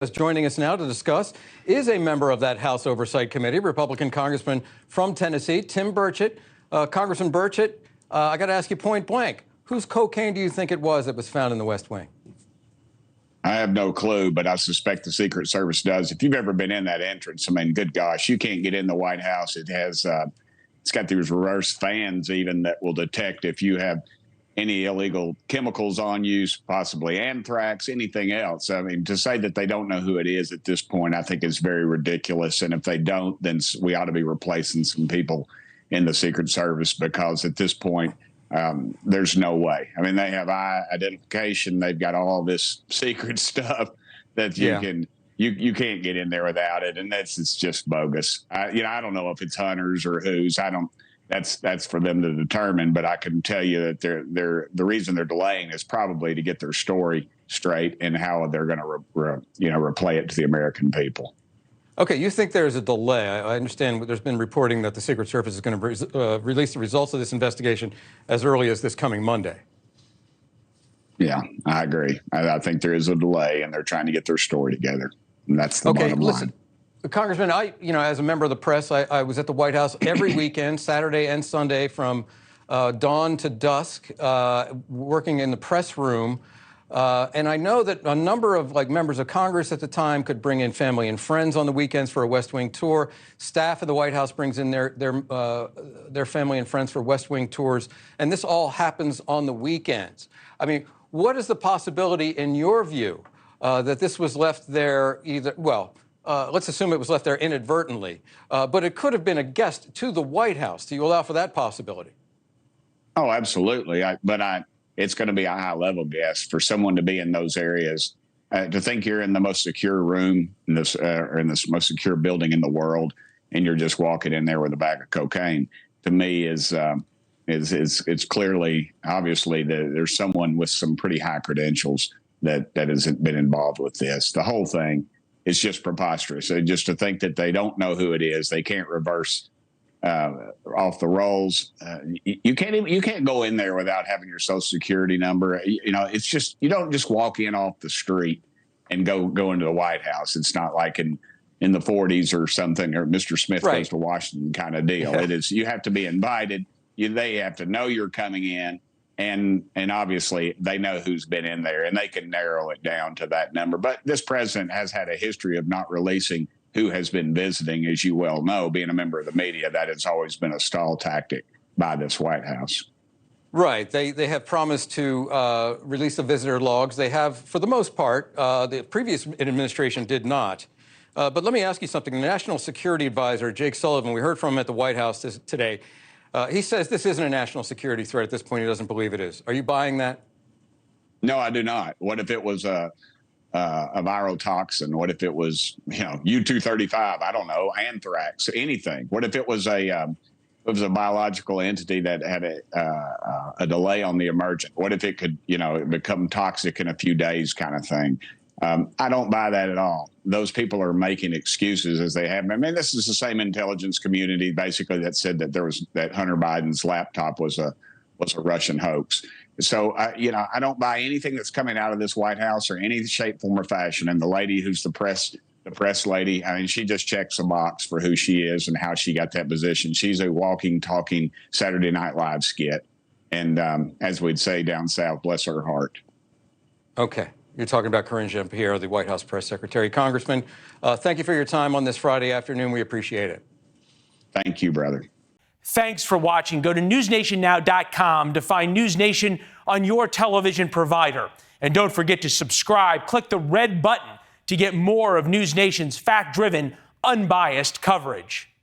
Joining us now to discuss is a member of that House Oversight Committee, Republican Congressman from Tennessee, Tim Burchett. Congressman Burchett, I got to ask you point blank, whose cocaine do you think it was that was found in the West Wing? I have no clue, but I suspect the Secret Service does. If you've ever been in that entrance, I mean, good gosh, you can't get in the White House. It has, it's got these reverse fans even that will detect if you have any illegal chemicals on you, possibly anthrax, anything else. I mean, to say that they don't know who it is at this point, I think is very ridiculous. And if they don't, then we ought to be replacing some people in the Secret Service, because at this point, there's no way. I mean, they have eye identification. They've got all this secret stuff that you can't get in there without it. And it's just bogus. I don't know if it's Hunters or whose. That's for them to determine. But I can tell you that the reason they're delaying is probably to get their story straight and how they're going to replay it to the American people. Okay, you think there's a delay. I understand there's been reporting that the Secret Service is going to release the results of this investigation as early as this coming Monday. Yeah, I agree. I think there is a delay, and they're trying to get their story together. And that's the bottom line. Congressman, as a member of the press, I was at the White House every weekend, Saturday and Sunday, from dawn to dusk, working in the press room. And I know that a number of members of Congress at the time could bring in family and friends on the weekends for a West Wing tour. Staff of the White House brings in their family and friends for West Wing tours. And this all happens on the weekends. I mean, what is the possibility, in your view, that this was left there let's assume it was left there inadvertently, but it could have been a guest to the White House. Do you allow for that possibility? Oh, absolutely. It's going to be a high-level guest for someone to be in those areas. To think you're in the most secure room in this most secure building in the world, and you're just walking in there with a bag of cocaine, to me is clearly, obviously, there's someone with some pretty high credentials that has been involved with this. The whole thing is just preposterous. Just to think that they don't know who it is, they can't reverse off the rolls. You can't go in there without having your Social Security number. It's just, you don't just walk in off the street and go into the White House. It's not like in the 40s or something, or Mr. Smith goes to Washington kind of deal. It is, you have to be invited. They have to know you're coming in. And obviously, they know who's been in there, and they can narrow it down to that number. But this president has had a history of not releasing who has been visiting, as you well know. Being a member of the media, that has always been a stall tactic by this White House. Right. They have promised to release the visitor logs. They have, for the most part. The previous administration did not. But let me ask you something. The National Security Advisor, Jake Sullivan, we heard from him at the White House today. He says this isn't a national security threat at this point. He doesn't believe it is. Are you buying that? No, I do not. What if it was a viral toxin? What if it was, U-235? I don't know, anthrax, anything. What if it was a biological entity that had a delay on the emergent? What if it could, become toxic in a few days, kind of thing? I don't buy that at all. Those people are making excuses, as they have. I mean, this is the same intelligence community, basically, that said that Hunter Biden's laptop was a Russian hoax. So, I don't buy anything that's coming out of this White House or any shape, form, or fashion. And the lady who's the press lady, I mean, she just checks a box for who she is and how she got that position. She's a walking, talking Saturday Night Live skit. And as we'd say down south, bless her heart. Okay. You're talking about Karine Jean-Pierre, the White House press secretary. Congressman, thank you for your time on this Friday afternoon. We appreciate it. Thank you, brother. Thanks for watching. Go to newsnationnow.com to find NewsNation on your television provider. And don't forget to subscribe. Click the red button to get more of NewsNation's fact-driven, unbiased coverage.